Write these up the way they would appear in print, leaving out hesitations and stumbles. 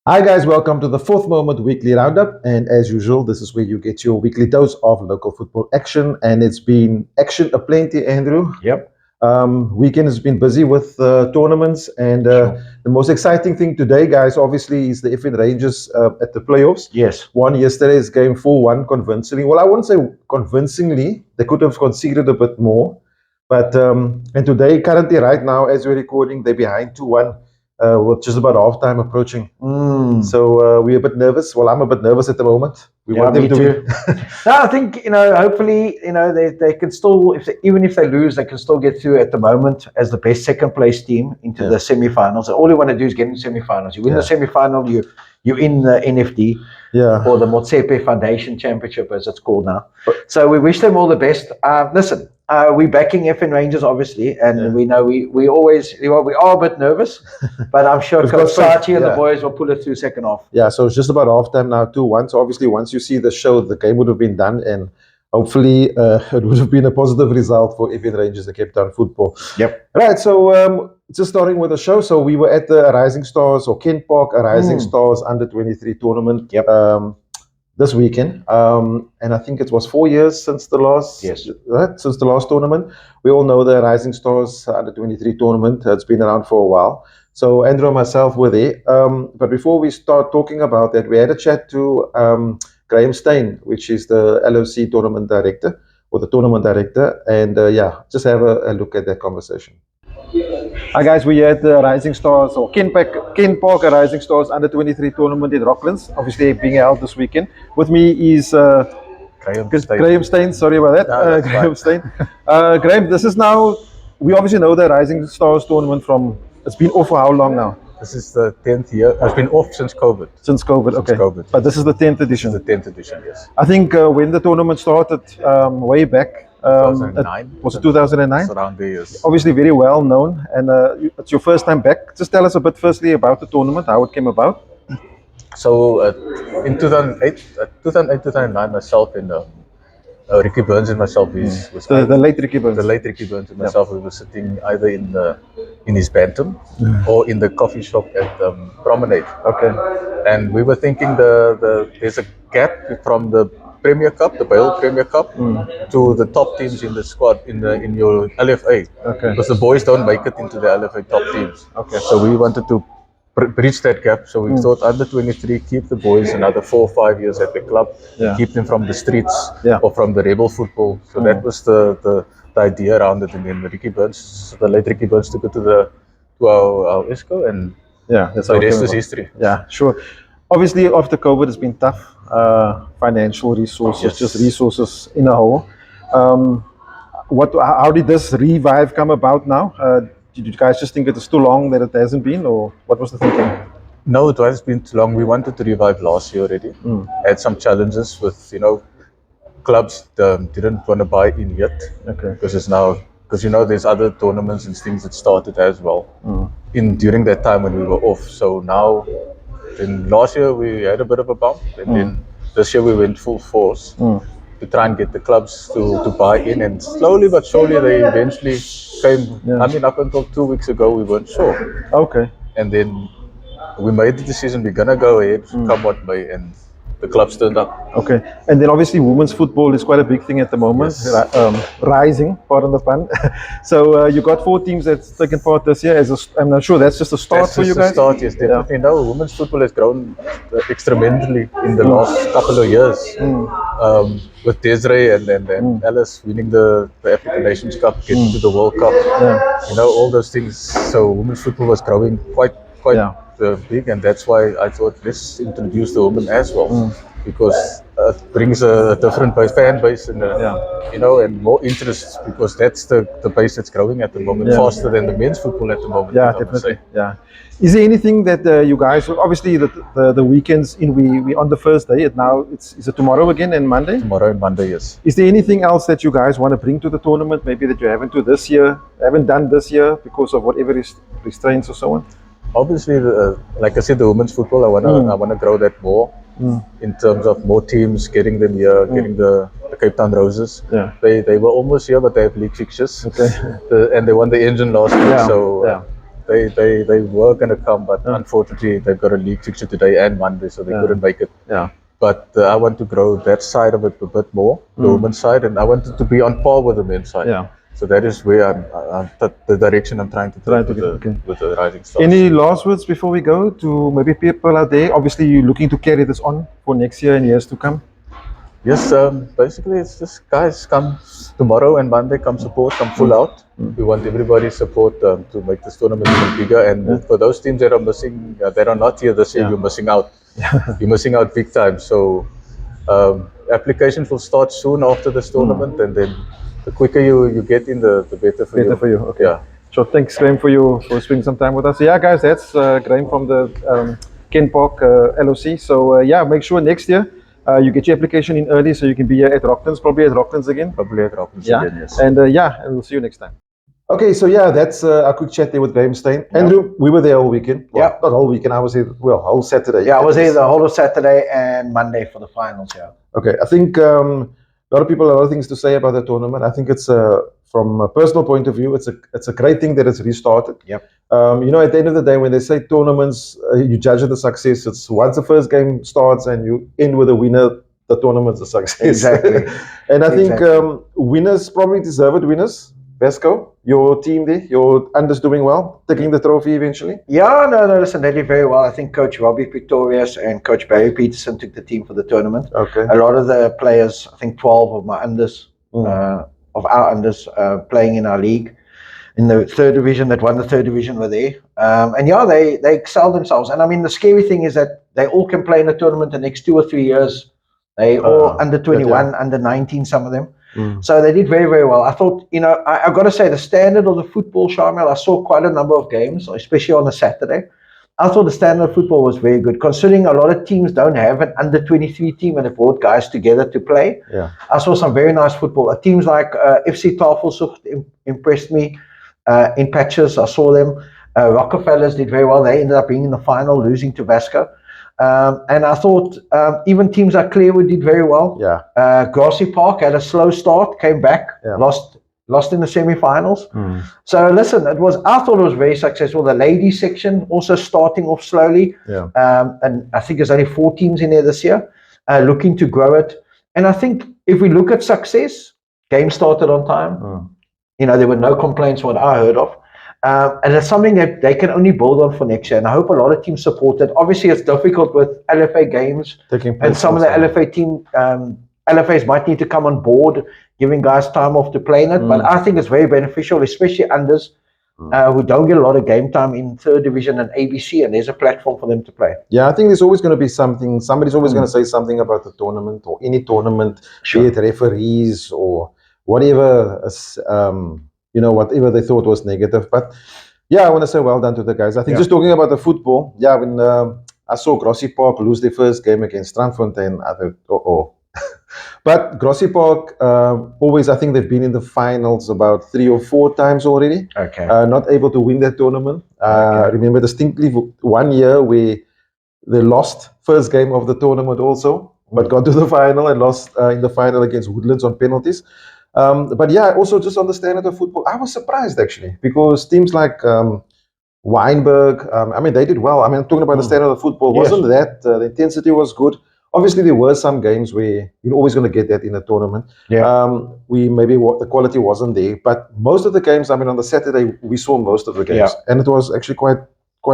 Hi, guys, welcome to the Fourth Moment Weekly Roundup. And as usual, this is where you get your weekly dose of local football action. And it's been action aplenty, Andrew. Yep. Weekend has been busy with tournaments. And the most exciting thing today, guys, obviously, is the FN Rangers at the playoffs. Yes. Won yesterday's game 4-1 convincingly. Well, I wouldn't say convincingly. They could have conceded a bit more. But and today, currently, right now, as we're recording, they're behind 2-1. With just about halftime approaching. So we're a bit nervous. Well, I'm a bit nervous at the moment. We want them me to too. No, I think hopefully they can still, even if they lose, they can still get through at the moment as the best second place team into the semi-finals. All you want to do is get in semi-finals. You win the semi-final, you're in the NFD. Or the Motsepe Foundation Championship, as it's called now. So we wish them all the best. Listen, we're backing FN Rangers, obviously, and we know we always, we are a bit nervous, but I'm sure Coach Sachi and the boys will pull it through second half. Yeah, so it's just about halftime now, 2-1. So obviously, once you see the show, the game would have been done, and hopefully it would have been a positive result for FN Rangers and Cape Town football. Yep. Right, so just starting with the show. So we were at the Arising Stars, or Kent Park Arising Stars Under-23 tournament this weekend. And I think it was 4 years since the last since the last tournament. We all know the Arising Stars Under-23 tournament. It's been around for a while. So Andrew and myself were there. But before we start talking about that, we had a chat to Graham Stein, which is the LFA tournament director, or the tournament director. And just have a look at that conversation. Hi guys, we're at the Rising Stars, or Kent Park Rising Stars Under-23 tournament in Rocklands, obviously being held this weekend. With me is Graham Stein, sorry about that. No, Graham Stein. Graham, this is now, we obviously know the Rising Stars tournament from, it's been off for how long now? This is the 10th year. It's been off since COVID. Since COVID, okay. COVID. But this is the 10th edition. The 10th edition, yes. I think when the tournament started way back, 2009. Was it 2009? It's around there, yes. Obviously very well known, and it's your first time back. Just tell us a bit firstly about the tournament, how it came about. So in 2009, myself and Ricky Burns and myself, the late Ricky Burns. The late Ricky Burns and myself, we were sitting either in his Bantam or in the coffee shop at Promenade. Okay. And we were thinking there's a gap from the Premier Cup, the Bale Premier Cup, to the top teams in the squad in your LFA. Okay. Because the boys don't make it into the LFA top teams. Okay. So we wanted to bridge that gap. So we thought Under-23, keep the boys another 4 or 5 years at the club, keep them from the streets or from the rebel football. So that was the idea around it. And then the late Ricky Burns took it to our ESCO, and that's the rest is history. Yeah, sure. Obviously, after COVID, it's been tough. Financial resources, just resources in a whole. How did this revive come about now? Did you guys just think it is too long that it hasn't been, or what was the thinking? No, it has been too long. We wanted to revive last year already. Had some challenges with, clubs didn't want to buy in yet. Okay. Because there's other tournaments and things that started as well during that time when we were off. So now, then last year we had a bit of a bump, and then this year we went full force to try and get the clubs to buy in, and slowly but surely they eventually came. I mean, up until 2 weeks ago we weren't sure. Okay. And then we made the decision we're gonna go ahead, come what may, and the clubs turned up. Okay, and then obviously women's football is quite a big thing at the moment. Rising, pardon the pun. So you got 4 teams that's taken part this year. I'm not sure that's just a start for you guys. Start, yes, definitely. No, women's football has grown extremely in the last couple of years. With Desiree and Alice winning the African Nations Cup, getting to the World Cup, all those things. So women's football was growing quite big, and that's why I thought let's introduce the women as well, because it brings a different fan base and and more interest, because that's the base that's growing at the moment, faster than the men's football at the moment. Yeah, definitely. Yeah. Is there anything that you guys, obviously the weekends we on the first day, is it tomorrow again and Monday? Tomorrow and Monday, yes. Is there anything else that you guys want to bring to the tournament, maybe that you haven't done this year because of whatever restraints or so on? Obviously, like I said, the women's football, I wanna grow that more in terms of more teams, getting them here, getting the Cape Town Roses. Yeah. They were almost here, but they have league fixtures. Okay. And they won the engine last week, so they were going to come, but unfortunately they've got a league fixture today and Monday, so they couldn't make it. Yeah. But I want to grow that side of it a bit more, the women's side, and I want it to be on par with the men's side. Yeah. So that is where the direction I'm trying to take with the Rising Stars. Any last words before we go to maybe people out there? Obviously, you're looking to carry this on for next year and years to come. Yes, basically it's just guys, come tomorrow and Monday, come support, come full out. We want everybody's support to make this tournament even bigger. And for those teams that are missing, that are not here this year, you're missing out. You're missing out big time. So applications will start soon after this tournament, and then the quicker you get in, the better for you. Better for you, okay. Yeah. So thanks, Graham, for spending some time with us. Yeah, guys, that's Graham from the Ken Park LOC. So yeah, make sure next year you get your application in early so you can be here at Rocklands, probably at Rocklands again. Probably at Rocklands again, yes. And and we'll see you next time. Okay, so yeah, that's a quick chat there with Graham Steyn. Andrew, we were there all weekend. Well, not all weekend, I was here, well, whole Saturday. Yeah, I was here the whole of Saturday and Monday for the finals, yeah. Okay, I think a lot of people have a lot of things to say about the tournament. I think it's from a personal point of view, it's a great thing that it's restarted. Yep. You know, at the end of the day, when they say tournaments, you judge the success. It's once the first game starts and you end with a winner, the tournament's a success. Exactly. And I think winners probably deserve it. Winners, Vesco, your team there, your unders doing well, taking the trophy eventually. Yeah, no, listen, they did very well. I think Coach Robbie Pretorius and Coach Barry Peterson took the team for the tournament. Okay. A lot of the players, I think 12 of my unders, of our unders playing in our league in the third division, that won the third division, were there. And yeah, they excel themselves. And I mean, the scary thing is that they all can play in the tournament the next 2 or 3 years. They all under 21, under 19, some of them. So they did very, very well. I thought, you know, I've got to say the standard of the football, Shamiel, I saw quite a number of games, especially on a Saturday. I thought the standard of football was very good, considering a lot of teams don't have an under 23 team and they brought guys together to play. Yeah. I saw some very nice football. Teams like FC Tafelshoek impressed me in patches. I saw them. Rockefellers did very well. They ended up being in the final, losing to Vasco. And I thought even teams like Clearwood did very well. Yeah. Grassy Park had a slow start, came back, lost in the semi-finals. So listen, I thought it was very successful. The ladies section also starting off slowly. Yeah. And I think there's only 4 teams in there this year, looking to grow it. And I think if we look at success, game started on time. You know, there were no complaints what I heard of. And it's something that they can only build on for next year. And I hope a lot of teams support it. Obviously, it's difficult with LFA games. And some of the LFA team, LFAs might need to come on board, giving guys time off to play in it. But I think it's very beneficial, especially unders who don't get a lot of game time in third division and ABC. And there's a platform for them to play. Yeah, I think there's always going to be something. Somebody's always going to say something about the tournament or any tournament, be it referees or whatever. You know, whatever they thought was negative. But yeah, I want to say well done to the guys. I think just talking about the football, when I saw Grassy Park lose their first game against Strandfontein, I thought, But Grassy Park, always, I think they've been in the finals about 3 or 4 times already. Okay. Not able to win that tournament. Remember distinctly 1 year where they lost first game of the tournament also, but got to the final and lost in the final against Woodlands on penalties. But yeah, also just on the standard of football, I was surprised actually, because teams like Weinberg, I mean, they did well. I mean, talking about the standard of football, wasn't that, the intensity was good. Obviously, there were some games where you're always going to get that in a tournament. Maybe the quality wasn't there, but most of the games, I mean, on the Saturday, we saw most of the games, and it was actually quite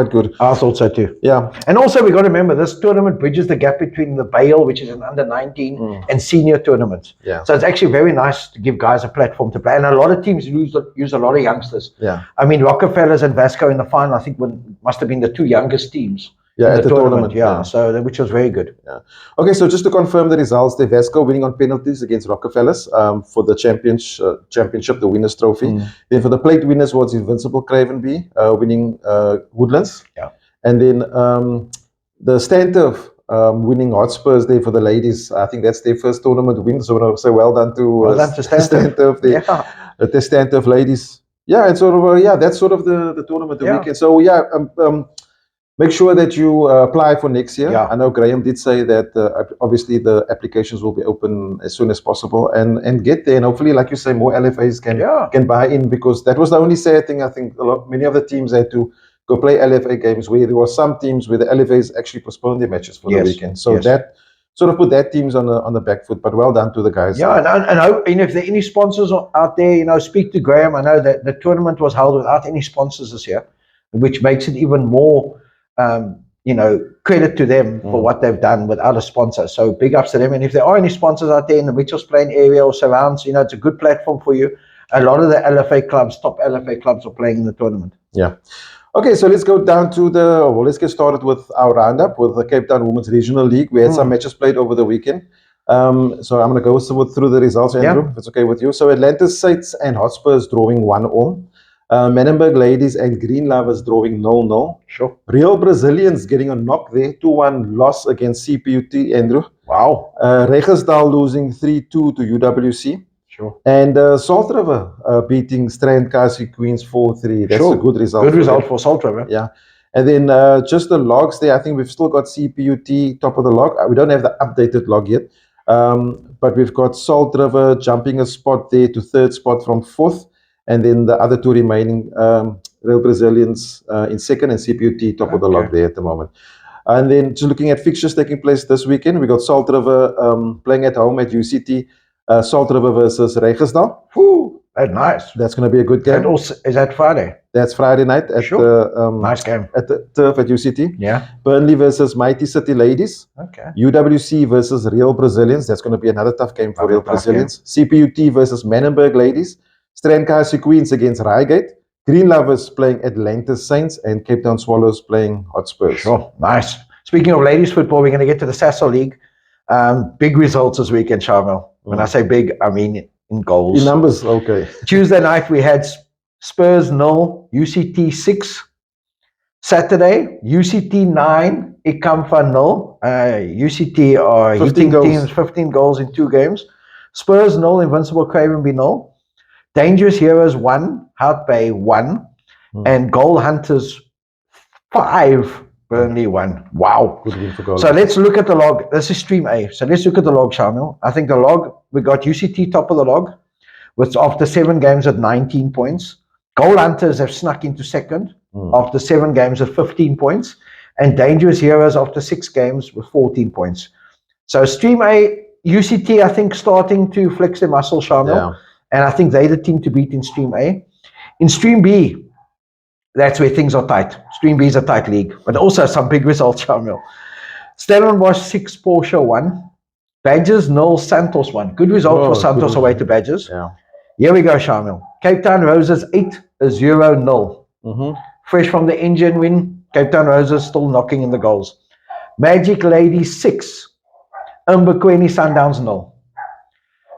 good. I thought so too. Yeah. And also we got to remember this tournament bridges the gap between the Bale, which is an under 19, and senior tournaments. Yeah. So it's actually very nice to give guys a platform to play. And a lot of teams use a lot of youngsters. Yeah. I mean, Rockefellers and Vasco in the final, I think must have been the 2 youngest teams. At the tournament. So which was very good. Yeah. Okay, so just to confirm the results, the Vasco winning on penalties against Rockefellers for the championship, the winners trophy. Then for the plate winners was Invincible Cravenby winning Woodlands. Yeah. And then the Stanturf winning Hotspurs there for the ladies. I think that's their first tournament win. So I want to say well done to Stanturf there. The Stanturf ladies. Yeah, and sort of that's sort of the tournament the weekend. So make sure that you apply for next year. I know Graham did say that obviously the applications will be open as soon as possible and get there. And hopefully, like you say, more LFAs can buy in, because that was the only sad thing. I think many of the teams had to go play LFA games where there were some teams where the LFAs actually postponed their matches for the weekend. So that sort of put that teams on the back foot. But well done to the guys. Yeah, and if there are any sponsors out there, speak to Graham. I know that the tournament was held without any sponsors this year, which makes it even more, credit to them for what they've done without a sponsor. So big ups to them. And if there are any sponsors out there in the Mitchells Plain area or surrounds, it's a good platform for you. A lot of the LFA clubs, top LFA clubs, are playing in the tournament. Yeah. Okay, so let's go down to let's get started with our roundup with the Cape Town Women's Regional League. We had some matches played over the weekend. So I'm going to go through the results, Andrew, if it's okay with you. So Atlanta Saints and Hotspurs drawing 1-1. Menenberg Ladies and Green Lovers drawing 0-0. Sure. Real Brazilians getting a knock there, 2-1 loss against CPUT, Andrew. Wow. Regersdal losing 3-2 to UWC. Sure. And Salt River beating Strand Kasi Queens 4-3. That's a good result. Good result for Salt River. Yeah. And then just the logs there, I think we've still got CPUT top of the log. We don't have the updated log yet. But we've got Salt River jumping a spot there to third spot from fourth. And then the other two remaining Real Brazilians in second and CPUT top of the log there at the moment. And then just looking at fixtures taking place this weekend, we got Salt River playing at home at UCT. Salt River versus Regersdal. That's nice. That's going to be a good game. And also, is that Friday? That's Friday night at the nice game at the turf at UCT. Yeah. Burnley versus Mighty City Ladies. Okay. UWC versus Real Brazilians. That's going to be another tough game for Real Brazilians. CPUT versus Menenberg Ladies. Strand Kasi Queens against Reigate. Green Lovers playing Atlanta Saints and Cape Town Swallows playing Hotspurs. Sure, nice. Speaking of ladies football, we're going to get to the Sasol League. Big results this weekend, Shamiel. When I say big, I mean in goals. In numbers, okay. Tuesday night, we had Spurs 0, UCT 6. Saturday, UCT 9, Ikamfa 0. UCT are hitting teams 15 goals in 2 games. Spurs 0, Invincible Cravenby 0. Dangerous Heroes 1, Hout Bay 1. And Goal Hunters 5, Burnley 1. Wow. Good win for Goal. So let's look at the log. This is Stream A. So let's look at the log, Shamiel. I think the log, we got UCT top of the log, with after 7 games at 19 points. Goal Hunters have snuck into second after 7 games at 15 points. And Dangerous Heroes after 6 games with 14 points. So Stream A, UCT, I think, starting to flex their muscle, Shamiel. Yeah. And I think they're the team to beat in Stream A. In Stream B, that's where things are tight. Stream B is a tight league, but also some big results, Shamiel. Stellenbosch 6, Porsche 1. Badgers 0, Santos 1. Good result for Santos away to Badgers. Yeah. Here we go, Shamiel. Cape Town Roses 8, 0-0. Fresh from the engine win. Cape Town Roses still knocking in the goals. Magic Ladies 6, Mbekwene Sundowns 0.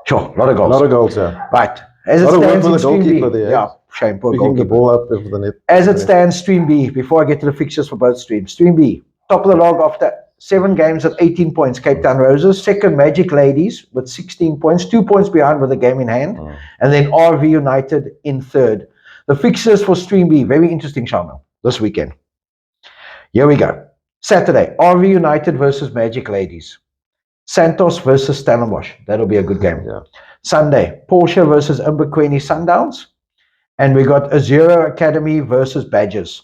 Sure, a lot of goals. A lot of goals, yeah. Right. As it stands in Stream B. There, yeah, shame, poor picking goalkeeper. the ball up over the net. As it stands, Stream B, before I get to the fixtures for both streams. Stream B, top of the log after 7 games at 18 points, Cape Town Roses. Second, Magic Ladies with 16 points, 2 points behind with a game in hand. And then RV United in third. The fixtures for Stream B, very interesting, Shamiel, this weekend. Here we go. Saturday, RV United versus Magic Ladies. Santos versus Stellenbosch. That'll be a good game. Yeah. Sunday, Porsche versus Mbekwene Sundowns. And we got Azero Academy versus Badgers.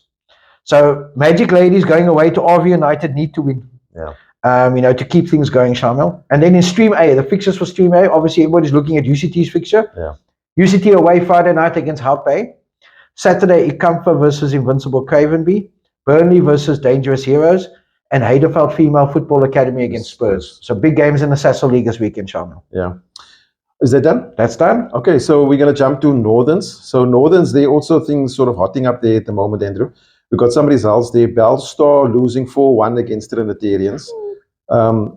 So Magic Ladies going away to RV United need to win. Yeah. To keep things going, Shamiel. And then in Stream A, the fixtures for Stream A, obviously everybody's looking at UCT's fixture. Yeah. UCT away Friday night against Hout Bay. Saturday, Ikamfa versus Invincible Cravenby. Burnley versus Dangerous Heroes. And Heidelberg Female Football Academy against Spurs. So big games in the Sasol League this weekend, Shamiel. Yeah. Is that done? That's done. Okay, so we're going to jump to Northerns. So Northerns, they also things sort of hotting up there at the moment, Andrew. We've got some results there. Bellstar losing 4-1 against Trinitarians.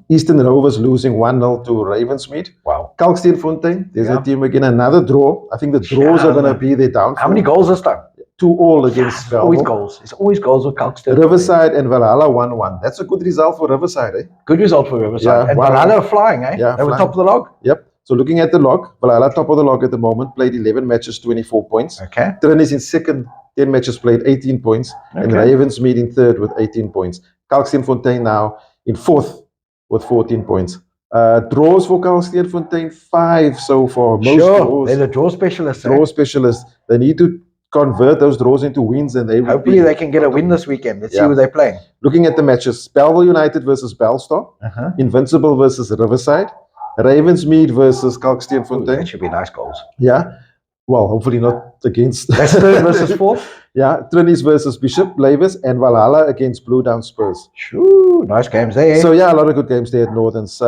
Eastern Rovers losing 1-0 to Ravensmead. Wow. Kalksteenfontein, there's a team again, another draw. I think the draws are going to be their downfall. How many goals this time? 2-2 against Bellville. Always goals. It's always goals with Kalksteenfontein. Riverside and Valhalla 1-1. That's a good result for Riverside, eh? Good result for Riverside. Yeah, and wow. Valhalla are flying, eh? Yeah, they were flying. top of the log. Yep. So looking at the log, Valhalla top of the log at the moment, played 11 matches, 24 points. Okay. Trin is in second, 10 matches played, 18 points. And Ravensmead in third with 18 points. Kalksteenfontein now in fourth with 14 points. Draws for Kalksteenfontein, 5 so far. Most draws. They're the draw specialists. Draw specialists. They need to convert those draws into wins, and they would Hopefully they can get a win this weekend. Let's see who they're playing. Looking at the matches, Belleville United versus Bellstar, Invincible versus Riverside, Ravensmead versus Kalksteenfontein. That should be nice goals. Yeah. Well, hopefully not against. That's third versus fourth. Yeah. Trinis versus Bishop Lavis and Valhalla against Blue Down Spurs. Shoo, nice games there. So yeah, a lot of good games there at Northerns.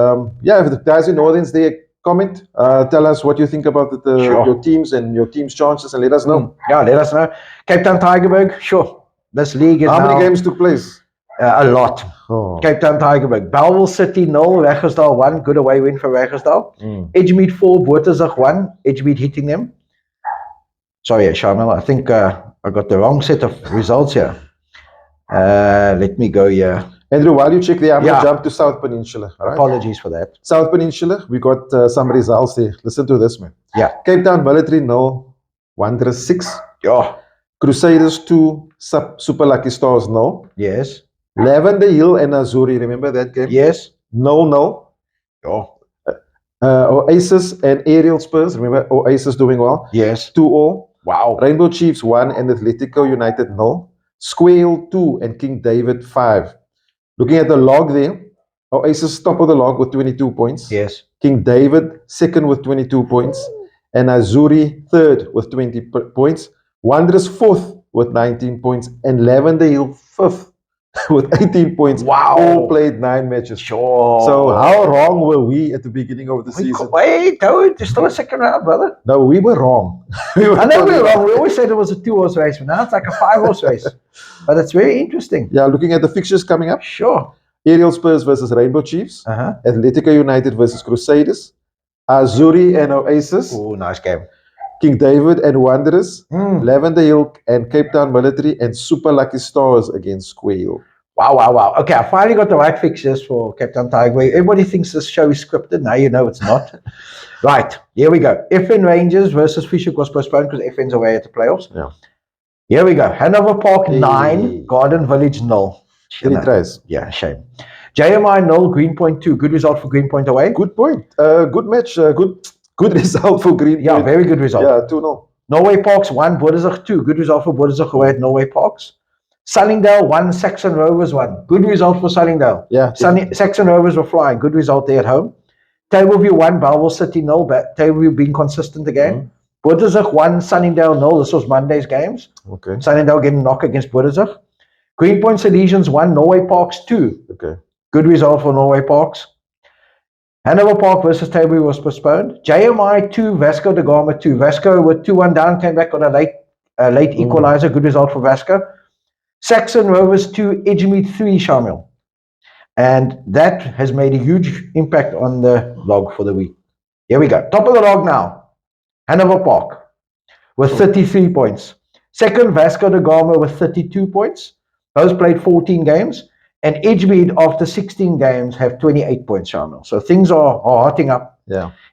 Yeah, if the guys in Northerns there comment, tell us what you think about your teams and your team's chances, and let us know. Yeah, let us know. Cape Town Tigerberg, sure. This league is How many games took place? A lot. Cape Town Tigerberg. Bellville City 0, Wegersdal 1. Good away win for Wegersdal. Edgemead 4, Boertesdag 1. Edgemead hitting them. Sorry, Shamiel, I think I got the wrong set of results here. Let me go here. Andrew, while you check there, I'm going to jump to South Peninsula. Right? Apologies for that. South Peninsula, we got some results there. Listen to this, man. Yeah. Cape Town Military 0, Wanderers 6. Yeah. Crusaders 2, Super Lucky Stars 0. Yes. Lavender Hill and Azuri, remember that game? Yes. 0-0. Yeah. Oasis and Aerial Spurs, remember Oasis doing well? Yes. 2-0. Wow. Rainbow Chiefs 1 and Atletico United 0. Squale 2 and King David 5. Looking at the log there, Oasis top of the log with 22 points. Yes. King David second with 22 points. And Azuri third with 20 points. Wanderers fourth with 19 points. And Lavender Hill fifth with 18 points. Wow. All played 9 matches. Sure. So how wrong were we at the beginning of the season? Wait, there's still a second round, brother. No, we were wrong. I know we were wrong. We always said it was a 2-horse race, but now it's like a 5-horse race. But it's very interesting. Yeah, looking at the fixtures coming up. Sure. Aerial Spurs versus Rainbow Chiefs. Atletico United versus Crusaders. Azuri and Oasis. Oh, nice game. King David and Wanderers. Lavender Hill and Cape Town Military. And Super Lucky Stars against Squale. Wow. Okay, I finally got the right fixtures for Cape Town Tiger. Everybody thinks this show is scripted. Now you know it's not. Right, here we go. FN Rangers versus Fisher was postponed because FN's away at the playoffs. Yeah. Here we go. Hanover Park 9, Garden Village 0. 3 tries. Yeah, shame. JMI 0, Greenpoint 2. Good result for Greenpoint away. Good point. Good match. Good result for Greenpoint. Yeah, very good result. Yeah, 2-0. Norway Parks 1, Boertesdag 2. Good result for Boertesdag away at Norway Parks. Sunningdale 1, Saxon Rovers 1. Good result for Sunningdale. Yeah. Saxon Rovers were flying. Good result there at home. Tableview 1, Belleville City 0. Tableview being consistent again. Boertesdag 1, Sunningdale 0. This was Monday's games. Okay. Sunningdale getting a knock against Boertesdag. Greenpoint Salesians 1, Norway Parks 2. Okay. Good result for Norway Parks. Hanover Park versus Tableview was postponed. JMI 2, Vasco da Gama 2. Vasco with 2-1 down, came back on a late equalizer. Good result for Vasco. Saxon Rovers 2, Edgemead 3, Shamiel. And that has made a huge impact on the log for the week. Here we go. Top of the log now. Hanover Park with 33 points. Second, Vasco da Gama with 32 points. Those played 14 games. And Edgemead, after 16 games, have 28 points, Shamiel. So things are hotting up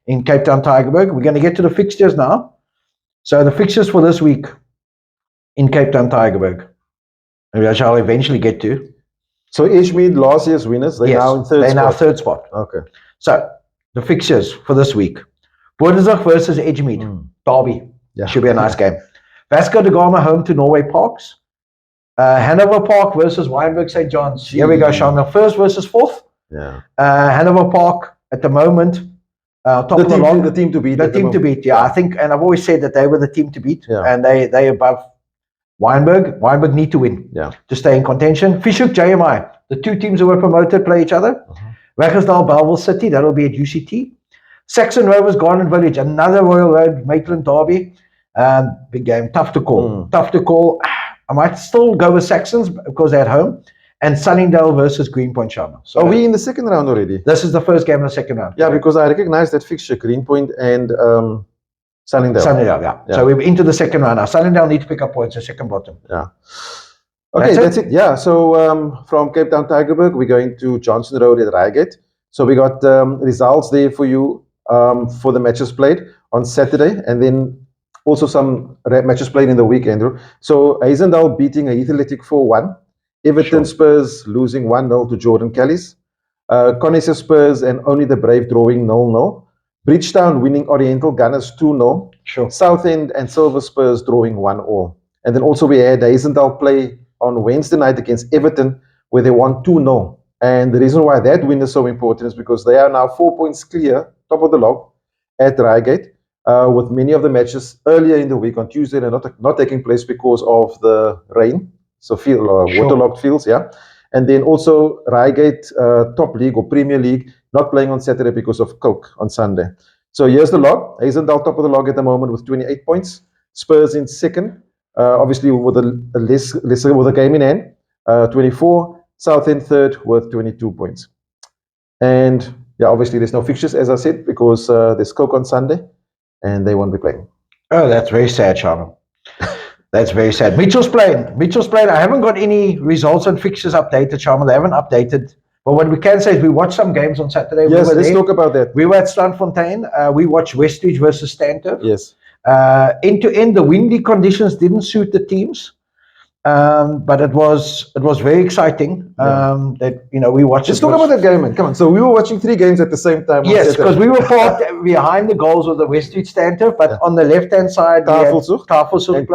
in Cape Town Tigerberg. We're going to get to the fixtures now. So the fixtures for this week in Cape Town Tigerberg, which I shall eventually get to. So Edgemead, last year's winners, they're now in third spot. They're now third spot. Okay. So the fixtures for this week. Boertesdag versus Edgemead. Derby. Yeah. Should be a nice game. Vasco da Gama home to Norway Parks. Hanover Park versus Wynberg St. John's. Here we go, Shamiel. First versus fourth. Yeah. Hanover Park at the moment. Top of the log. The team to beat. The team to beat, yeah. I think, and I've always said that they were the team to beat. Yeah. And they above Wynberg. Wynberg need to win to stay in contention. Fishhook, JMI. The two teams who were promoted play each other. Wegersdal, Belleville City. That'll be at UCT. Saxon Rovers, Garden Village. Another Royal Road, Maitland Derby. Big game. Tough to call. Tough to call. I might still go with Saxons because they're at home. And Sunningdale versus Greenpoint, Shamiel. So are we in the second round already? This is the first game of the second round. Yeah, because I recognize that fixture, Greenpoint and Sunningdale. Sunningdale, yeah. So we're into the second round now. Sunningdale need to pick up points, the second bottom. Yeah. Okay, that's it. Yeah, so from Cape Town Tigerberg, we're going to Johnson Road at Reigate. So we got results there for you for the matches played on Saturday, and then also some matches played in the week, Andrew. So Hazendal beating Heath Athletic 4-1. Everton Spurs losing 1-0 to Jordan Callies. Conessa Spurs and Only the Brave drawing 0-0. Bridgetown winning Oriental Gunners 2-0. Sure. Southend and Silver Spurs drawing 1-1. And then also we had Hazendal play on Wednesday night against Everton, where they won 2-0. And the reason why that win is so important is because they are now 4 points clear, top of the log, at Reigate, with many of the matches earlier in the week on Tuesday and not taking place because of the rain. So waterlogged fields, yeah. And then also Reigate, top league or Premier League, not playing on Saturday because of Coke on Sunday. So here's the log. Hazendal top of the log at the moment with 28 points. Spurs in second, obviously with a game in hand, 24. Southend third with 22 points. And yeah, obviously there's no fixtures, as I said, because there's Coke on Sunday and they won't be playing. Oh, that's very sad, Shamiel. That's very sad. Mitchell's playing. I haven't got any results and fixtures updated, Shamiel. They haven't updated. But what we can say is we watched some games on Saturday. Yes, let's talk about that. We were at Strandfontein. We watched Westridge versus Stanton. Yes. End to end, the windy conditions didn't suit the teams. But it was very exciting. That we watched. Let's talk about that game, man. Come on. So we were watching 3 games at the same time. Yes, because we were behind the goals of the Westridge Stanton, but on the left-hand side Tafelshoek and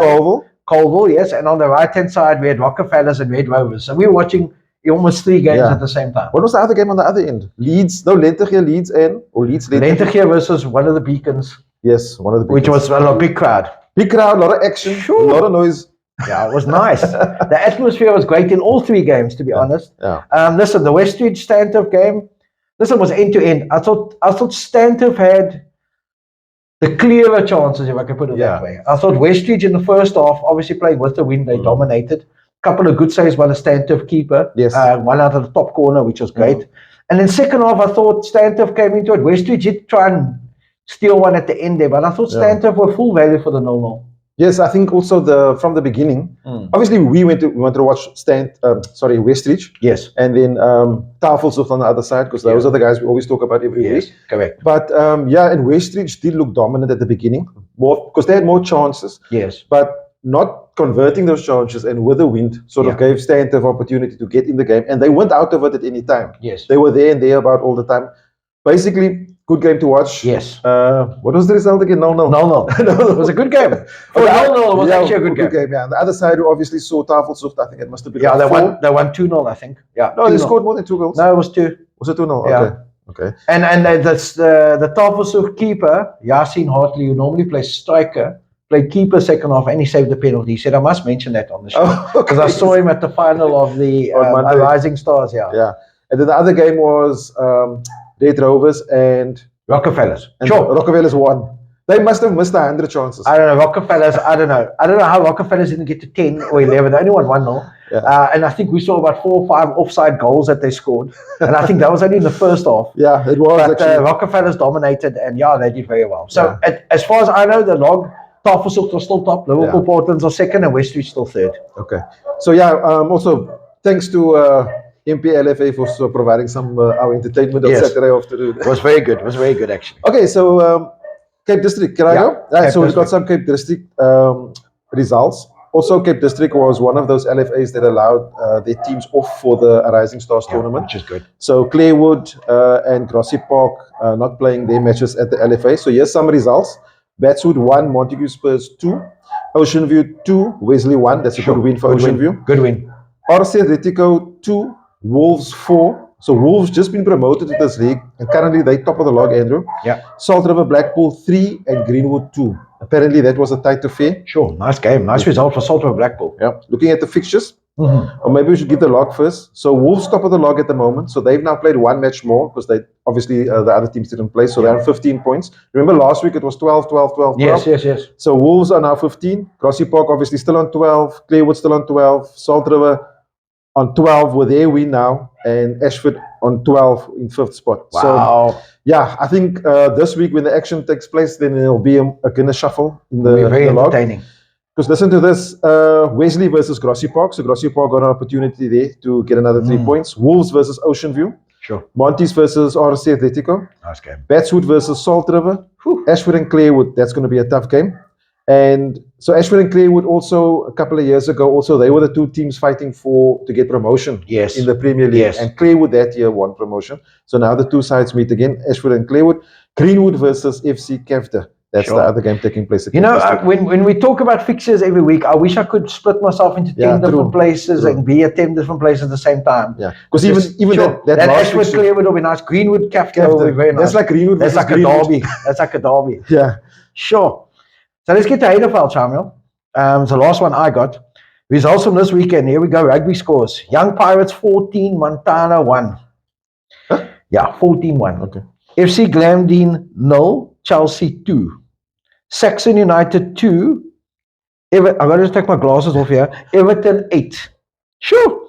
Colville, yes, and on the right-hand side we had Rockefellers and Red Rovers. So we were watching almost 3 games at the same time. What was the other game on the other end? Lentegeur, Leeds. Lentegeur versus one of the Beacons. Yes, one of the Beacons. Which was a big crowd. Big crowd, a lot of action, a lot of noise. Yeah, it was nice. The atmosphere was great in all 3 games, to be honest. Yeah. Listen, the Westridge Stanton game, was end to end. I thought Stanton had the clearer chances, if I can put it that way. I thought Westridge in the first half, obviously playing with the wind, they dominated. Couple of good saves by the Stanton keeper. Yes. One out of the top corner, which was great. And then second half, I thought Stanton came into it. Westridge did try and steal one at the end there, but I thought Stanton were full value for the 0-0. Yes, I think also from the beginning. Obviously, we wanted to watch Westridge. Yes, and then Tafelshoek on the other side, because those are the guys we always talk about every week. Correct. But and Westridge did look dominant at the beginning, more because they had more chances. Yes, but not converting those chances, and with the wind, sort of gave Stanton opportunity to get in the game, and they weren't out of it at any time. Yes, they were there and there about all the time. Basically, good game to watch. Yes. What was the result again? 0-0. 0-0. It was a good game. 0-0 was actually a good game. Yeah. On the other side, we obviously saw Tafelshoek. I think it must have been. Yeah, they won 2-0, I think. Yeah. No, they scored more than 2 goals. No, it was 2. Was it 2-0? Yeah. Okay. And that's the Tafelshoek keeper, Yasin Hartley, who normally plays striker, played keeper second half, and he saved the penalty. He said, I must mention that on the show. Because I saw him at the final of the Arising Stars. Yeah. And then the other game was Red Rovers and Rockefellers. And Rockefellers won. They must have missed 100 chances. I don't know. Rockefellers, I don't know. I don't know how Rockefellers didn't get to 10 or 11. They only won 1-0. Yeah. And I think we saw about 4 or 5 offside goals that they scored. And I think that was only in the first half. Yeah, it was. But Rockefellers dominated, and they did very well. So as far as I know, the log, Tafelshoek was still top, Liverpool Portland's are second, and Westridge still third. Okay. So also thanks to MP LFA for providing some our entertainment on Saturday afternoon. It was very good. It was very good, actually. Okay, so Cape District, can I go? Right, so we've got some Cape District results. Also, Cape District was one of those LFAs that allowed their teams off for the Arising Stars tournament. Which is good. So Clarewood and Grassy Park not playing their matches at the LFA. So here's some results. Batswood 1, Montague Spurs 2, Ocean View 2, Wesley 1. That's a good win for Ocean View. Good win. RC Atletico 2, Wolves 4. So Wolves just been promoted to this league, and currently they top of the log, Andrew. Yeah. Salt River Blackpool 3 and Greenwood 2. Apparently that was a tight affair. Sure, nice game. Nice result for Salt River Blackpool. Yeah. Looking at the fixtures, or maybe we should give the log first. So Wolves top of the log at the moment. So they've now played 1 match more because they obviously the other teams didn't play. So they're on 15 points. Remember last week it was 12, 12, 12, 12. Yes. So Wolves are now 15. Grassy Park obviously still on 12. Clarewood still on 12. Salt River on 12 with their win now, and Ashford on 12 in 5th spot. Wow. So yeah, I think this week when the action takes place, then there'll be a Guinness shuffle in the, very the log. entertaining. Because listen to this, Wesley versus Grassy Park. So Grassy Park got an opportunity there to get another 3 points. Wolves versus Ocean View. Sure. Montes versus RC Atletico. Nice game. Batswood versus Salt River. Ashford and Clarewood. That's going to be a tough game. And so Ashford and Clarewood also a couple of years ago, also they were the 2 teams fighting to get promotion in the Premier League. Yes. And Clarewood that year won promotion. So now the 2 sides meet again, Ashford and Clarewood. Greenwood versus FC Kefte. That's Sure. the other game taking place at You know, Cape Town. when we talk about fixtures every week, I wish I could split myself into 10 different places and be at 10 different places at the same time. Yeah, because even sure, that that last Ashford fixture, Clearwood will be nice. Greenwood Captain will be very nice. that's like Greenwood That's versus like Greenwood. a derby. That's like a derby. Yeah. Sure. So let's get to Heidelberg, Shamiel. The last one I got. Results from this weekend. Here we go. Rugby scores. Young Pirates 14, Montana 1. Huh? Yeah, 14-1. Okay. FC Glamdene 0, Chelsea 2. Saxon United 2. I've got to just take my glasses off here. Everton 8. Sure.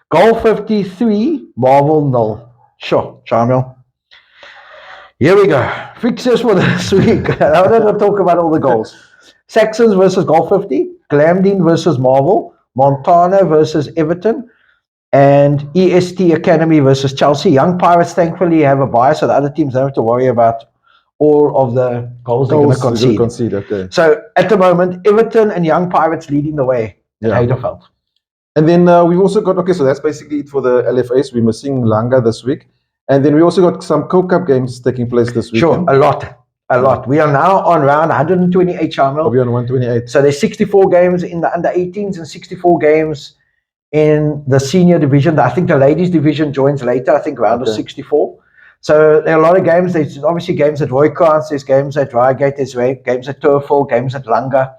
Goal 53, Marvel 0. Sure, Shamiel. Here we go. Fixtures for this week. I'm not going to talk about all the goals. Saxons versus Goal 50. Glamdene versus Marvel. Montana versus Everton. And EST Academy versus Chelsea. Young Pirates thankfully have a bye, so the other teams don't have to worry about all of the goals they're going to concede. Okay. So at the moment, Everton and Young Pirates leading the way in Heidelberg. And then we've also got, okay, so that's basically it for the LFAs. We're missing Langa this week. And then we also got some Co-Cup games taking place this week. Sure, a lot. We are now on round 128, Shamiel. We're on 128. So there's 64 games in the under 18s and 64 games in the senior division. I think the ladies division joins later, I think round of 64. So there are a lot of games. There's obviously games at Roykrans, there's games at Reigate, there's games at Turfel, games at Langa.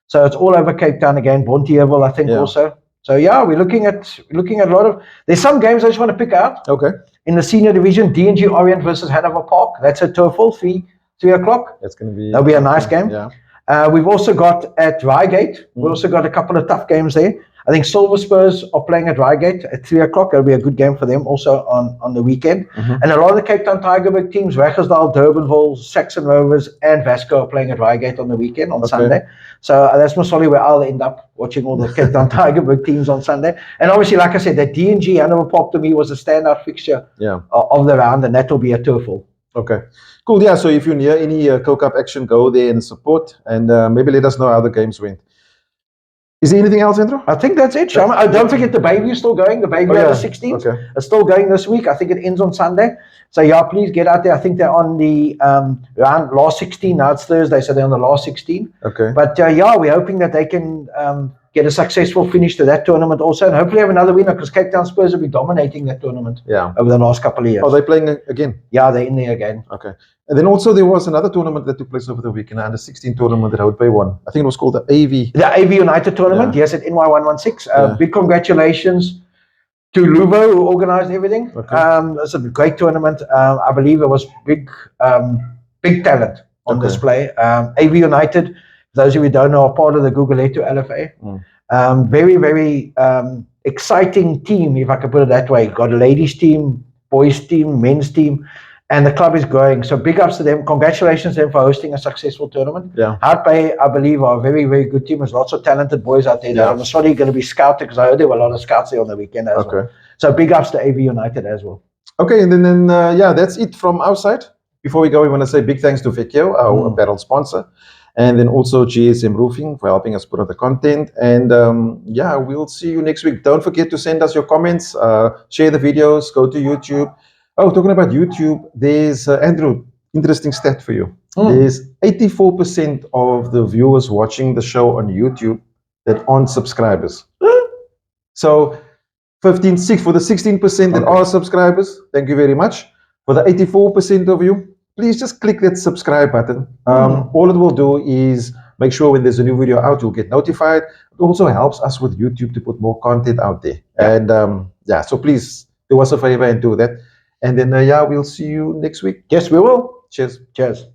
So it's all over Cape Town again, Bonteheuwel, I think also. So yeah, we're looking at a lot of, there's some games I just want to pick out. Okay. In the senior division, D&G Orient versus Hanover Park. That's at Turfel, 3 o'clock. That's going to be... That'll be a nice game. Yeah. We've also got at Reigate, we've also got a couple of tough games there. I think Silver Spurs are playing at Reigate at 3 o'clock. That'll be a good game for them also on the weekend. And a lot of the Cape Town Tigerberg teams, Rackersdal, Durbanville, Saxon Rovers, and Vasco are playing at Reigate on the weekend, on Sunday. So that's most probably where I'll end up watching all the Cape Town Tigerberg teams on Sunday. And obviously, like I said, that D&G Hanover Park to me was a standout fixture of the round, and that will be a Turfel. Okay. Cool. Yeah, so if you're near any Co-Cup action, go there and support, and maybe let us know how the games went. Is there anything else, Andrew? I think that's it, Shama. Don't forget the baby is still going. The baby under 16s is still going this week. I think it ends on Sunday. So yeah, please get out there. I think they're on the round last 16. Now it's Thursday, so they're on the last 16. Okay. But yeah, we're hoping that they can get a successful finish to that tournament also, and hopefully have another winner, because Cape Town Spurs will be dominating that tournament over the last couple of years. Are they playing again? Yeah, they're in there again. Okay. And then also there was another tournament that took place over the weekend, under 16 tournament that Hout Bay won. I think it was called the AV. The AV United tournament, yes, at NY116. Big congratulations to Luvo, who organized everything. Okay. It's a great tournament. I believe there was big talent on display. AV United, those of you who don't know, are part of the Guguletu LFA. Very, very exciting team, if I can put it that way. Got a ladies team, boys team, men's team. And the club is growing. So big ups to them. Congratulations to them for hosting a successful tournament. Yeah. Hout Bay, I believe, are a very, very good team. There's lots of talented boys out there that I'm sorry going to be scouted, because I heard there were a lot of scouts there on the weekend as well. So big ups to AV United as well. Okay, and then yeah, that's it from our side. Before we go, we want to say big thanks to Pequeno, our apparel sponsor. And then also GSM Roofing for helping us put out the content. And yeah, we'll see you next week. Don't forget to send us your comments, share the videos, go to YouTube. Oh, talking about YouTube, there's, Andrew, interesting stat for you. There's 84% of the viewers watching the show on YouTube that aren't subscribers. So for the 16% that are subscribers, thank you very much. For the 84% of you, please just click that subscribe button. All it will do is make sure when there's a new video out, you'll get notified. It also helps us with YouTube to put more content out there. And yeah, so please do us a favor and do that. And then, yeah, we'll see you next week. Yes, we will. Cheers. Cheers.